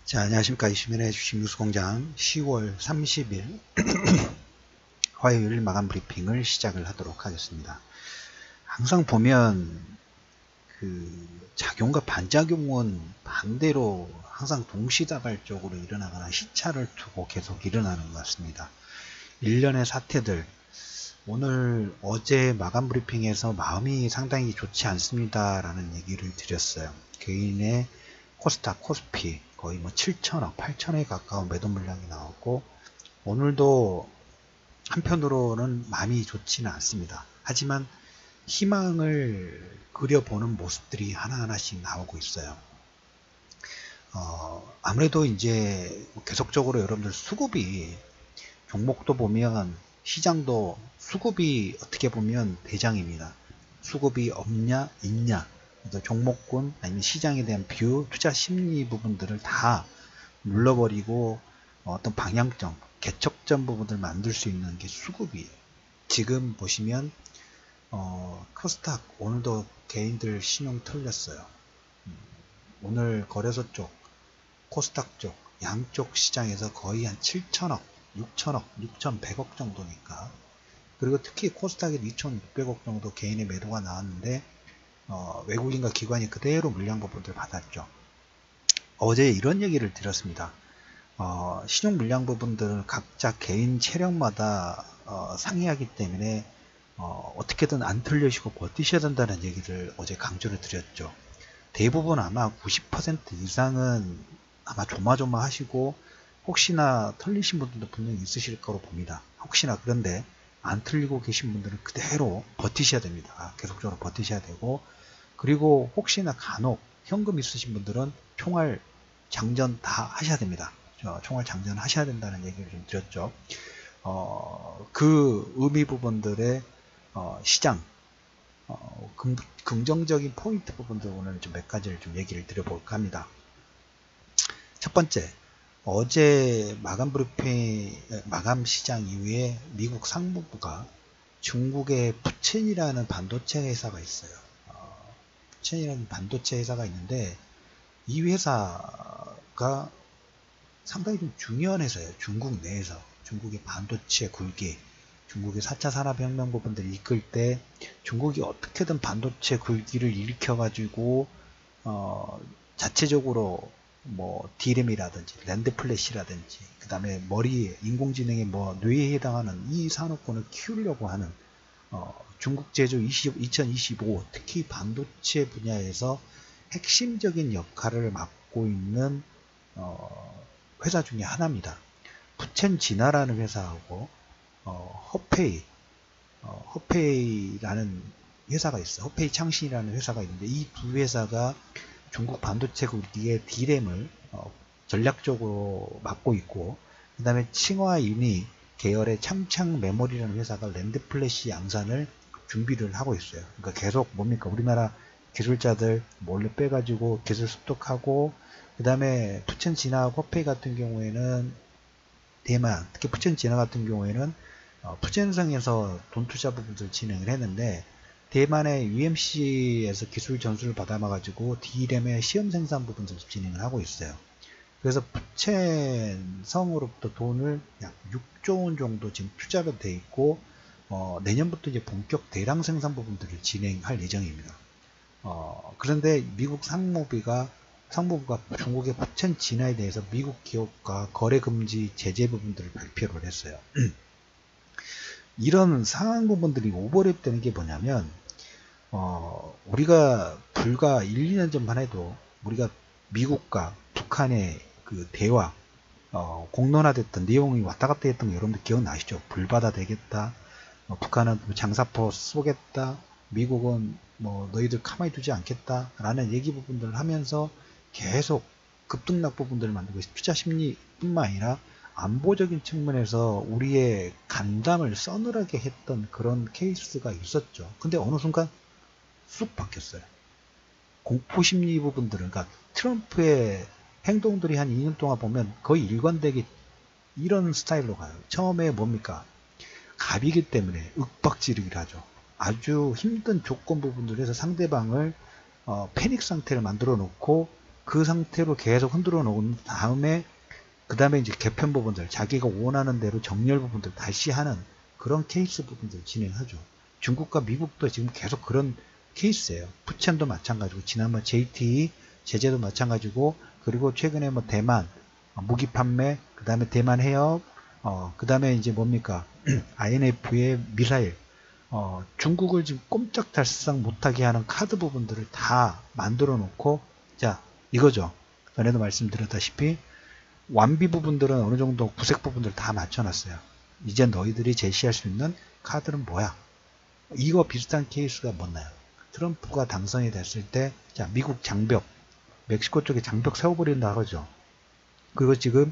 자, 안녕하십니까. 이시민의 주식뉴스공장 10월 30일 화요일 마감 브리핑을 시작을 하도록 하겠습니다. 항상 보면 작용과 반작용은 반대로 항상 동시다발적으로 일어나거나 시차를 두고 계속 일어나는 것 같습니다. 일련의 사태들, 오늘 어제 마감 브리핑에서 마음이 상당히 좋지 않습니다 라는 얘기를 드렸어요. 개인의 코스닥, 코스피 거의 뭐 7천억, 8천억에 가까운 매도 물량이 나왔고, 오늘도 한편으로는 마음이 좋지는 않습니다. 하지만 희망을 그려보는 모습들이 하나하나씩 나오고 있어요. 아무래도 이제 계속적으로 여러분들 수급이, 종목도 보면 시장도 수급이 어떻게 보면 대장입니다. 수급이 없냐 있냐, 종목군 아니면 시장에 대한 뷰, 투자 심리 부분들을 다 눌러버리고 어떤 방향점, 개척점 부분을 만들 수 있는 게 수급이에요. 지금 보시면 코스닥 오늘도 개인들 신용 털렸어요. 오늘 거래소 쪽, 코스닥 쪽, 양쪽 시장에서 거의 한 7천억, 6천억, 6,100억 정도니까. 그리고 특히 코스닥에 2,600억 정도 개인의 매도가 나왔는데 외국인과 기관이 그대로 물량 부분들 받았죠. 어제 이런 얘기를 드렸습니다. 신용 물량 부분들은 각자 개인 체력마다 상이하기 때문에 어떻게든 안 틀리시고 버티셔야 된다는 얘기를 어제 강조를 드렸죠. 대부분 아마 90% 이상은 아마 조마조마하시고 혹시나 틀리신 분들도 분명히 있으실 거로 봅니다. 혹시나 그런데 안 틀리고 계신 분들은 그대로 버티셔야 됩니다. 계속적으로 버티셔야 되고, 그리고 혹시나 간혹 현금 있으신 분들은 총알 장전 다 하셔야 됩니다. 총알 장전 하셔야 된다는 얘기를 좀 드렸죠. 그 의미 부분들의 시장 긍정적인 포인트 부분들 오늘 좀 몇 가지를 좀 얘기를 드려볼까 합니다. 첫 번째, 어제 마감 브리핑, 마감 시장 이후에 미국 상무부가 중국의 푸첸이라는 반도체 회사가 있어요. 푸첸이라는 반도체 회사가 있는데, 이 회사가 상당히 좀 중요한 회사예요. 중국 내에서. 중국의 반도체 굴기, 중국의 4차 산업혁명 부분들을 이끌 때 중국이 어떻게든 반도체 굴기를 일으켜가지고 자체적으로 뭐 D램이라든지 랜드 플래시라든지 그 다음에 머리에 인공지능의 뭐 뇌에 해당하는 이 산업군을 키우려고 하는 중국 제조 2025 특히 반도체 분야에서 핵심적인 역할을 맡고 있는 회사 중에 하나입니다. 푸첸진화라는 회사하고 허페이라는 회사가 있어요. 허페이 창신이라는 회사가 있는데, 이 두 회사가 중국 반도체 굴기의 D램을 전략적으로 맡고 있고, 그 다음에 칭화윤희 계열의 창창 메모리라는 회사가 랜드 플래시 양산을 준비를 하고 있어요. 그러니까 계속 뭡니까, 우리나라 기술자들 몰래 빼가지고 기술 습득하고, 그 다음에 푸첸진화하고 허페이 같은 경우에는 대만, 특히 푸첸진화 같은 경우에는 푸첸성에서 돈 투자 부분을 진행을 했는데, 대만의 UMC에서 기술 전수를 받아가지고 D램의 시험 생산 부분을 진행을 하고 있어요. 그래서 푸첸성으로부터 돈을 약 6조 원 정도 지금 투자가 돼 있고, 내년부터 이제 본격 대량 생산 부분들을 진행할 예정입니다. 그런데 미국 상무부가 중국의 푸첸 진화에 대해서 미국 기업과 거래 금지 제재 부분들을 발표를 했어요. 이런 상황 부분들이 오버랩 되는 게 뭐냐면, 우리가 불과 1, 2년 전만 해도 우리가 미국과 북한의 그 대화, 공론화됐던 내용이 왔다 갔다 했던 거 여러분들 기억나시죠? 불바다 되겠다, 북한은 장사포 쏘겠다, 미국은 뭐 너희들 가만히 두지 않겠다 라는 얘기 부분들을 하면서 계속 급등락 부분들을 만들고 있어요. 투자 심리뿐만 아니라 안보적인 측면에서 우리의 간담을 서늘하게 했던 그런 케이스가 있었죠. 근데 어느 순간 쑥 바뀌었어요. 공포심리 부분들은, 그러니까 트럼프의 행동들이 한 2년 동안 보면 거의 일관되게 이런 스타일로 가요. 처음에 뭡니까, 갑이기 때문에 윽박지르기를 하죠. 아주 힘든 조건 부분들에서 상대방을 패닉 상태를 만들어 놓고 그 상태로 계속 흔들어 놓은 다음에 그 다음에 이제 개편 부분들 자기가 원하는 대로 정렬 부분들 다시 하는 그런 케이스 부분들 진행하죠. 중국과 미국도 지금 계속 그런 케이스예요. 푸첸도 마찬가지고 지난번 JT 제재도 마찬가지고 그리고 최근에 뭐 대만 무기 판매 그 다음에 대만 해협 그 다음에 이제 뭡니까 INF의 미사일 중국을 지금 꼼짝달싹 못하게 하는 카드 부분들을 다 만들어 놓고 자 이거죠. 전에도 말씀드렸다시피 완비 부분들은 어느 정도 구색 부분들 다 맞춰놨어요. 이제 너희들이 제시할 수 있는 카드는 뭐야? 이거 비슷한 케이스가 뭐나요? 트럼프가 당선이 됐을 때, 자, 미국 장벽, 멕시코 쪽에 장벽 세워버린다 하죠. 그리고 지금,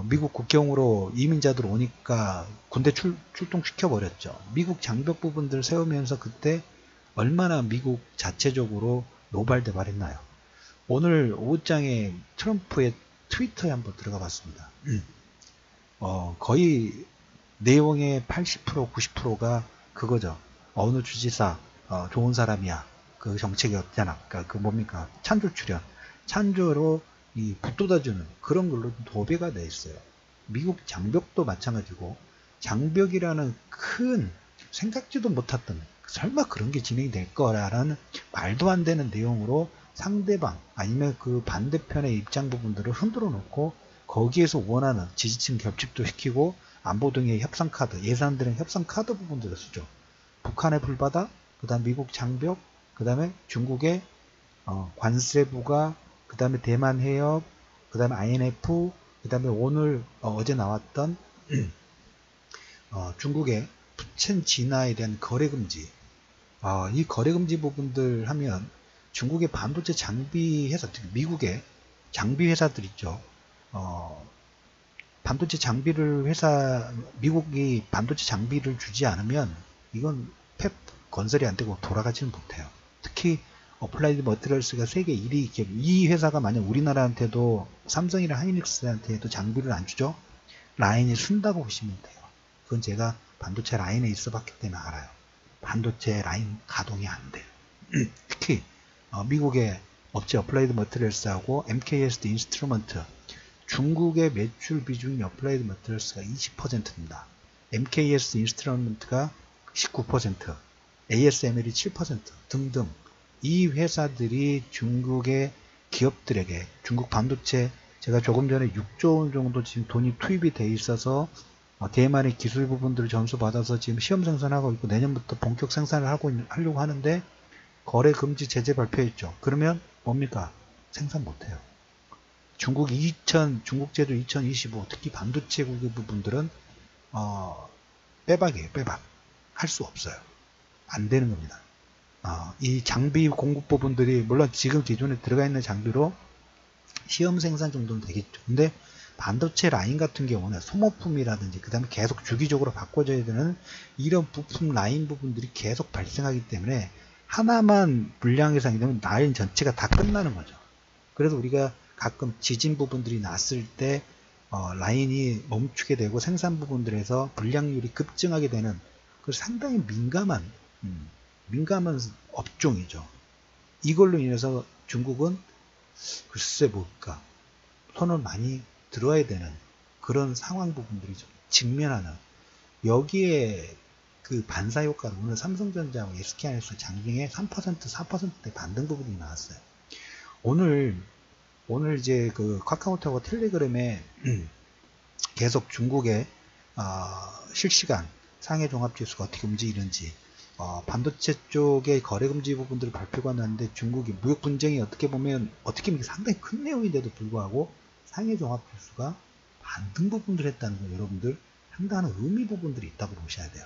미국 국경으로 이민자들 오니까 군대 출동시켜버렸죠. 미국 장벽 부분들 세우면서 그때 얼마나 미국 자체적으로 노발대발했나요? 오늘 오후장에 트럼프의 트위터에 한번 들어가 봤습니다. 거의 내용의 80% 90%가 그거죠. 어느 주지사 좋은 사람이야. 그 정책이 없잖아. 그러니까 그 뭡니까 찬조 출연 찬조로 이 붙돋아주는 그런 걸로 도배가 돼 있어요. 미국 장벽도 마찬가지고 장벽이라는 큰 생각지도 못했던 설마 그런 게 진행이 될 거라는 말도 안 되는 내용으로 상대방 아니면 그 반대편의 입장 부분들을 흔들어 놓고 거기에서 원하는 지지층 결집도 시키고 안보 등의 협상 카드, 예산들은 협상 카드 부분들을 쓰죠. 북한의 불바다, 그 다음 미국 장벽, 그 다음에 중국의 관세부가, 그 다음에 대만 해협, 그 다음에 INF, 그 다음에 오늘 어제 나왔던 중국의 푸첸 진화에 대한 거래 금지. 이 거래 금지 부분들 하면 중국의 반도체 장비 회사, 특히 미국의 장비 회사들 있죠. 반도체 장비를 미국이 반도체 장비를 주지 않으면 이건 팹 건설이 안 되고 돌아가지는 못해요. 특히 어플라이드 머티리얼스가 세계 1위 기업, 이 회사가 만약 우리나라한테도 삼성이나 하이닉스한테도 장비를 안 주죠? 라인이 순다고 보시면 돼요. 그건 제가 반도체 라인에 있어 봤기 때문에 알아요. 반도체 라인 가동이 안 돼요. 특히 미국의 업체 어플라이드 머티리얼스하고 MKS 인스트루먼트 중국의 매출 비중이 어플라이드 머티리얼스가 20%입니다. MKS 인스트루먼트가 19%, ASML이 7% 등등 이 회사들이 중국의 기업들에게 중국 반도체 제가 조금 전에 6조 원 정도 지금 돈이 투입이 돼 있어서 대만의 기술 부분들을 전수받아서 지금 시험 생산하고 있고 내년부터 본격 생산을 하려고 하는데 거래 금지 제재 발표했죠. 그러면 뭡니까? 생산 못해요. 중국제도 2025 특히 반도체 국의 부분들은 빼박이에요. 빼박. 할 수 없어요. 안 되는 겁니다. 이 장비 공급 부분들이 물론 지금 기존에 들어가 있는 장비로 시험 생산 정도는 되겠죠. 근데 반도체 라인 같은 경우는 소모품이라든지 그 다음에 계속 주기적으로 바꿔줘야 되는 이런 부품 라인 부분들이 계속 발생하기 때문에 하나만 물량 이상이 되면 라인 전체가 다 끝나는 거죠. 그래서 우리가 가끔 지진 부분들이 났을 때 라인이 멈추게 되고 생산 부분들에서 불량률이 급증하게 되는 그 상당히 민감한 업종이죠. 이걸로 인해서 중국은 글쎄 뭘까 손을 많이 들어야 되는 그런 상황 부분들이 좀 직면하는 여기에 그 반사 효과로 오늘 삼성전자와 SK하이닉스 장중에 3% 4%대 반등 부분이 나왔어요. 오늘 이제 그 카카오톡과 텔레그램에 계속 중국의 실시간 상해 종합지수가 어떻게 움직이는지 반도체 쪽의 거래 금지 부분들을 발표가 났는데 중국이 무역 분쟁이 어떻게 보면 상당히 큰 내용인데도 불구하고 상해 종합지수가 반등 부분들을 했다는 거 여러분들 상당한 의미 부분들이 있다고 보셔야 돼요.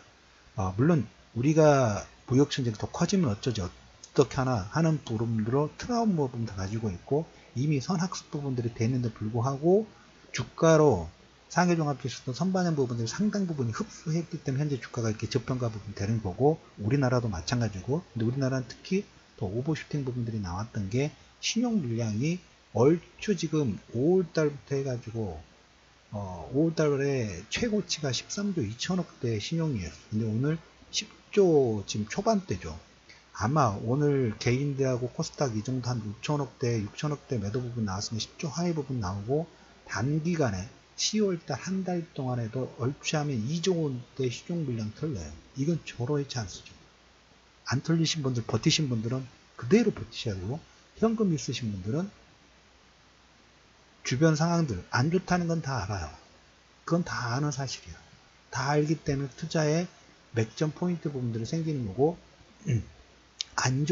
물론 우리가 무역 전쟁이 더 커지면 어쩌지 어떻게 하나 하는 부분으로 트라우마 부분도 가지고 있고 이미 선학습 부분들이 되는데 불구하고 주가로 상해종합지수도 선반영 부분들이 상당 부분이 흡수했기 때문에 현재 주가가 이렇게 저평가 부분 되는 거고 우리나라도 마찬가지고 근데 우리나라는 특히 또 오버슈팅 부분들이 나왔던 게 신용 물량이 얼추 지금 5월달부터 해가지고 5월달에 최고치가 13조 2천억대 신용이에요. 근데 오늘 10조 지금 초반대죠. 아마 오늘 개인대하고 코스닥 이 정도 한 6천억대 매도 부분 나왔으면 10조 하위 부분 나오고 단기간에 10월달 한 달 동안에도 얼추하면 2조 원대 시종 물량 털려요. 이건 절호의 찬스죠. 안 털리신 분들, 버티신 분들은 그대로 버티셔야 되고, 현금 있으신 분들은 주변 상황들 안 좋다는 건 다 알아요. 그건 다 아는 사실이야. 다 알기 때문에 투자에 맥점 포인트 부분들이 생기는 거고, 안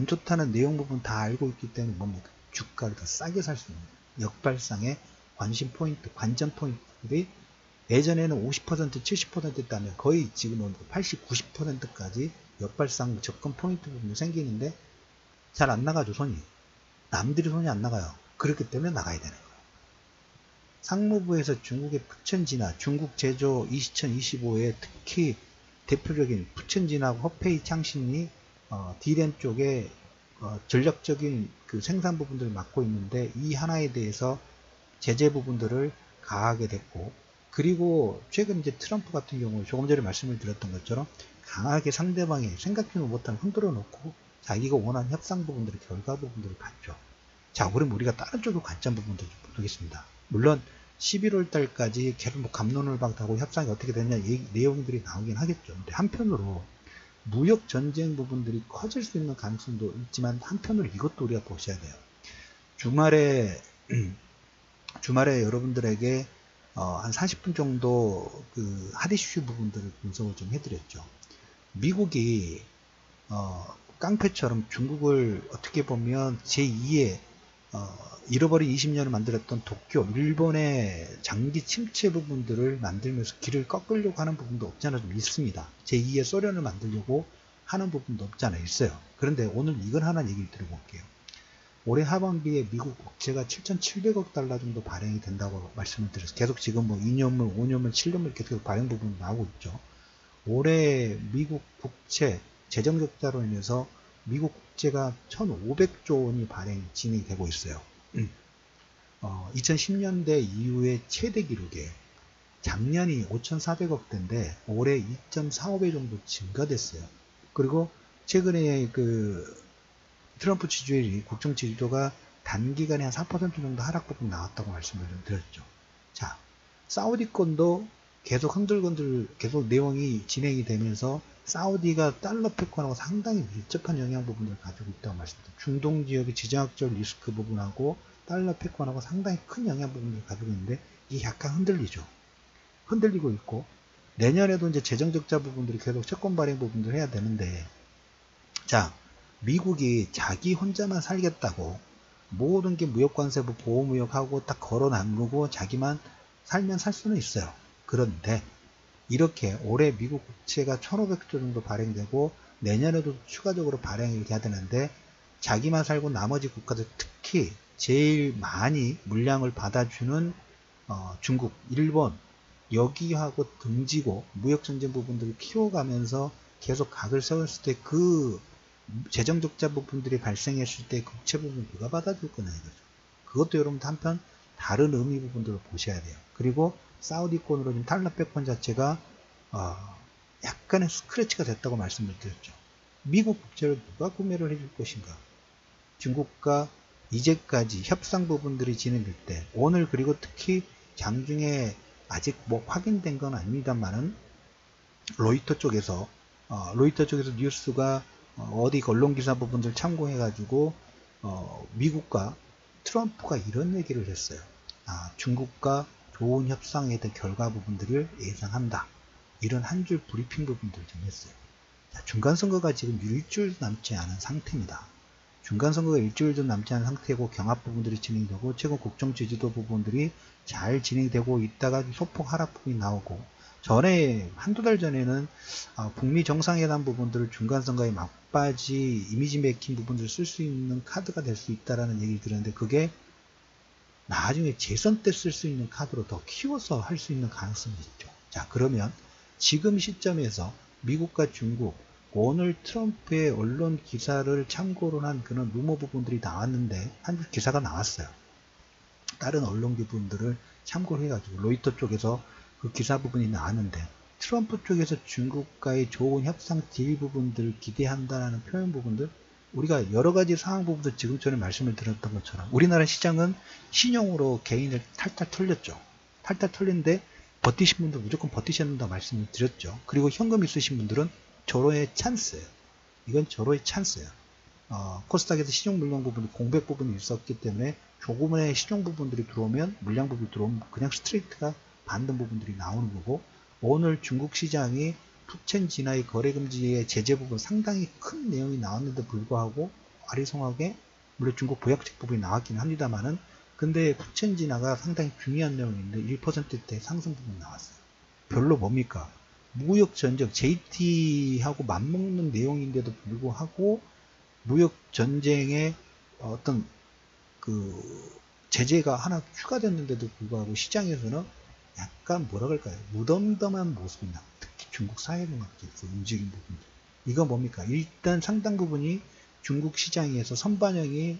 좋다는 내용 부분 다 알고 있기 때문에 뭡니까? 주가를 더 싸게 살 수 있는 역발상의 관전 포인트들이 예전에는 50%, 70% 있다면 거의 지금은 80, 90%까지 역발상 접근 포인트 부분이 생기는데 잘 안 나가죠, 손이. 남들이 손이 안 나가요. 그렇기 때문에 나가야 되는 거예요. 상무부에서 중국의 푸천진화, 중국 제조 2025에 특히 대표적인 푸천진화하고 허페이 창신이 D램 쪽에 전략적인 그 생산 부분들을 맡고 있는데 이 하나에 대해서 제재 부분들을 가하게 됐고, 그리고 최근 이제 트럼프 같은 경우에 조금 전에 말씀을 드렸던 것처럼 강하게 상대방이 생각지도 못한 흔들어 놓고 자기가 원하는 협상 부분들의 결과 부분들을 봤죠. 자, 그럼 우리가 다른 쪽의 관점 부분도 좀 보겠습니다. 물론 11월 달까지 계속 뭐 갑론을 박하고 협상이 어떻게 되냐 내용들이 나오긴 하겠죠. 근데 한편으로 무역 전쟁 부분들이 커질 수 있는 가능성도 있지만 한편으로 이것도 우리가 보셔야 돼요. 주말에 여러분들에게 한 40분 정도 그 핫이슈 부분들을 분석을 좀 해드렸죠. 미국이 깡패처럼 중국을 어떻게 보면 제2의 잃어버린 20년을 만들었던 도쿄, 일본의 장기 침체 부분들을 만들면서 길을 꺾으려고 하는 부분도 없지 않아 좀 있습니다. 제2의 소련을 만들려고 하는 부분도 없지 않아 있어요. 그런데 오늘 이건 하나 얘기를 드려볼게요. 올해 하반기에 미국 국채가 7,700억 달러 정도 발행이 된다고 말씀을 드렸어요. 계속 지금 뭐 2년물, 5년물, 7년물 계속 발행 부분이 나오고 있죠. 올해 미국 국채 재정 적자로 인해서 미국 국채가 1,500조 원이 진행이 되고 있어요. 2010년대 이후에 최대 기록에 작년이 5,400억대인데 올해 2.45배 정도 증가됐어요. 그리고 최근에 그 트럼프 지지율이 국정 지지도가 단기간에 한 4% 정도 하락 부분 나왔다고 말씀을 드렸죠. 자, 사우디권도 계속 흔들흔들 계속 내용이 진행이 되면서 사우디가 달러 패권하고 상당히 밀접한 영향 부분을 가지고 있다고 말씀드렸죠. 중동 지역의 지정학적 리스크 부분하고 달러 패권하고 상당히 큰 영향 부분을 가지고 있는데 이게 약간 흔들리고 있고, 내년에도 이제 재정적자 부분들이 계속 채권 발행 부분들 해야 되는데, 자, 미국이 자기 혼자만 살겠다고 모든 게 무역관세부 보호무역하고 딱 걸어 남기고 자기만 살면 살 수는 있어요. 그런데 이렇게 올해 미국 국채가 1,500조 정도 발행되고 내년에도 추가적으로 발행이 돼야 되는데 자기만 살고 나머지 국가들, 특히 제일 많이 물량을 받아주는 중국, 일본 여기하고 등지고 무역전쟁 부분들을 키워가면서 계속 각을 세웠을 때 그 재정적자 부분들이 발생했을 때 국채 부분 누가 받아줄 거냐 이거죠. 그것도 여러분들 한편 다른 의미 부분들을 보셔야 돼요. 그리고 사우디권으로 지금 달러 패권 자체가 약간의 스크래치가 됐다고 말씀을 드렸죠. 미국 국채를 누가 구매를 해줄 것인가? 중국과 이제까지 협상 부분들이 진행될 때 오늘, 그리고 특히 장중에 아직 뭐 확인된 건 아닙니다만은 로이터 쪽에서 뉴스가 어디 언론 기사 부분들 참고해 가지고 미국과 트럼프가 이런 얘기를 했어요. 중국과 좋은 협상에 대한 결과 부분들을 예상한다. 이런 한 줄 브리핑 부분들 좀 했어요. 자, 중간선거가 지금 일주일 남지 않은 상태입니다. 중간선거가 일주일도 남지 않은 상태고 경합 부분들이 진행되고 최근 국정 지지도 부분들이 잘 진행되고 있다가 소폭 하락 부분이 나오고, 전에 한두 달 전에는 북미 정상회담 부분들을 중간선거에 막바지 이미지 메이킹 부분들을 쓸 수 있는 카드가 될 수 있다라는 얘기를 들었는데 그게 나중에 재선 때 쓸 수 있는 카드로 더 키워서 할 수 있는 가능성이 있죠. 자, 그러면 지금 시점에서 미국과 중국, 오늘 트럼프의 언론 기사를 참고로 한 그런 루머 부분들이 나왔는데 한 줄 기사가 나왔어요. 다른 언론 부분들을 참고를 해가지고 로이터 쪽에서 그 기사 부분이 나왔는데, 트럼프 쪽에서 중국과의 좋은 협상 딜 부분들을 기대한다는 표현 부분들, 우리가 여러 가지 상황 부분들 지금 전에 말씀을 드렸던 것처럼 우리나라 시장은 신용으로 개인을 탈탈 털렸죠. 탈탈 털린데 버티신 분들 무조건 버티셔야 된다고 말씀을 드렸죠. 그리고 현금 있으신 분들은 절호의 찬스예요. 이건 절호의 찬스예요. 코스닥에서 신용 물량 부분이 공백 부분이 있었기 때문에 조금의 신용 부분들이 들어오면, 물량 부분이 들어오면 그냥 스트레이트가 반등 부분들이 나오는 거고, 오늘 중국 시장이 푸첸 진화의 거래금지의 제재 부분 상당히 큰 내용이 나왔는데 불구하고 아리송하게, 물론 중국 보약책 부분이 나왔긴 합니다만은, 근데 푸첸 진화가 상당히 중요한 내용인데 1%대 상승 부분이 나왔어요. 별로 뭡니까? 무역 전쟁, JT하고 맞먹는 내용인데도 불구하고 무역 전쟁에 어떤 그 제재가 하나 추가됐는데도 불구하고 시장에서는 약간 뭐라 그럴까요? 무덤덤한 모습이 나. 특히 중국 사회공학에서 움직인 부분들. 이거 뭡니까? 일단 상당 부분이 중국 시장에서 선반영이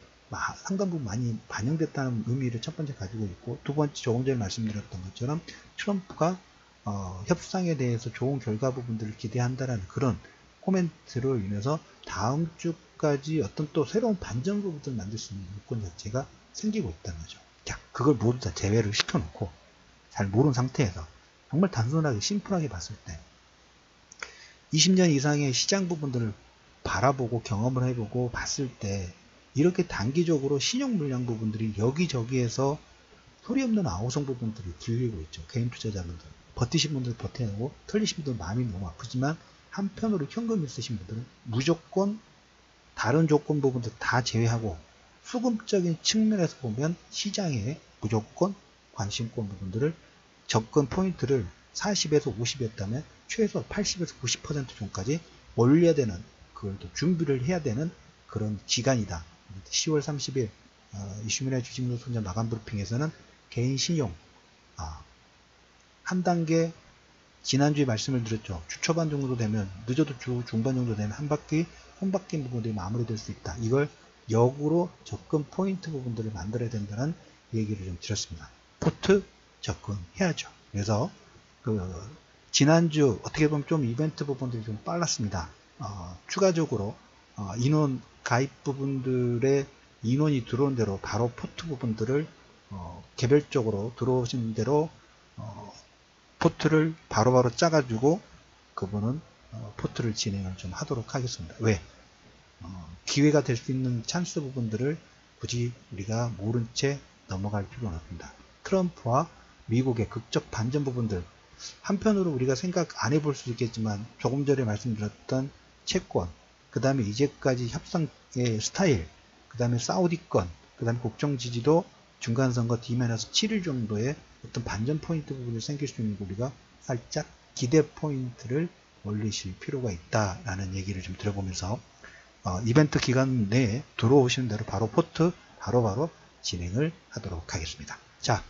상당 부분 많이 반영됐다는 의미를 첫 번째 가지고 있고, 두 번째 조금 전에 말씀드렸던 것처럼 트럼프가 협상에 대해서 좋은 결과 부분들을 기대한다는 그런 코멘트로 인해서 다음 주까지 어떤 또 새로운 반전 부분들을 만들 수 있는 요건 자체가 생기고 있다는 거죠. 자, 그걸 모두 다 제외를 시켜놓고 잘 모르는 상태에서 정말 단순하게 심플하게 봤을 때 20년 이상의 시장 부분들을 바라보고 경험을 해보고 봤을 때 이렇게 단기적으로 신용 물량 부분들이 여기저기에서 소리 없는 아우성 부분들이 들리고 있죠. 개인 투자자분들. 버티신 분들 버텨내고, 틀리신 분들 마음이 너무 아프지만 한편으로 현금 있으신 분들은 무조건 다른 조건 부분들 다 제외하고 수급적인 측면에서 보면 시장에 무조건 관심권 부분들을 접근 포인트를 40에서 50이었다면 최소 80에서 90% 정도까지 올려야 되는, 그걸 또 준비를 해야 되는 그런 기간이다. 10월 30일 이슈민의 주식노 손절 마감 브리핑에서는 개인 신용 한 단계, 지난주에 말씀을 드렸죠. 주 초반 정도 되면, 늦어도 주 중반 정도 되면 한 바퀴 혼바뀐 부분들이 마무리될 수 있다. 이걸 역으로 접근 포인트 부분들을 만들어야 된다는 얘기를 좀 드렸습니다. 포트 접근해야죠. 그래서 지난주 어떻게 보면 좀 이벤트 부분들이 좀 빨랐습니다. 추가적으로 인원 가입 부분들의 인원이 들어온 대로 바로 포트 부분들을 개별적으로 들어오신 대로 포트를 바로바로 짜가지고 그분은 포트를 진행을 좀 하도록 하겠습니다. 왜? 기회가 될 수 있는 찬스 부분들을 굳이 우리가 모른 채 넘어갈 필요는 없습니다. 트럼프와 미국의 극적 반전 부분들, 한편으로 우리가 생각 안 해볼 수 있겠지만 조금 전에 말씀드렸던 채권, 그 다음에 이제까지 협상의 스타일, 그 다음에 사우디권, 그 다음에 국정지지도 중간선거 D-7일 정도의 어떤 반전 포인트 부분이 생길 수 있는 거 우리가 살짝 기대 포인트를 올리실 필요가 있다라는 얘기를 좀 들어보면서 이벤트 기간 내에 들어오시는 대로 바로 포트 바로바로 진행을 하도록 하겠습니다. 자,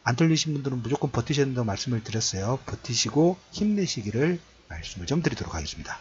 안 털리신 분들은 무조건 버티셔야 된다고 말씀을 드렸어요. 버티시고 힘내시기를 말씀을 좀 드리도록 하겠습니다.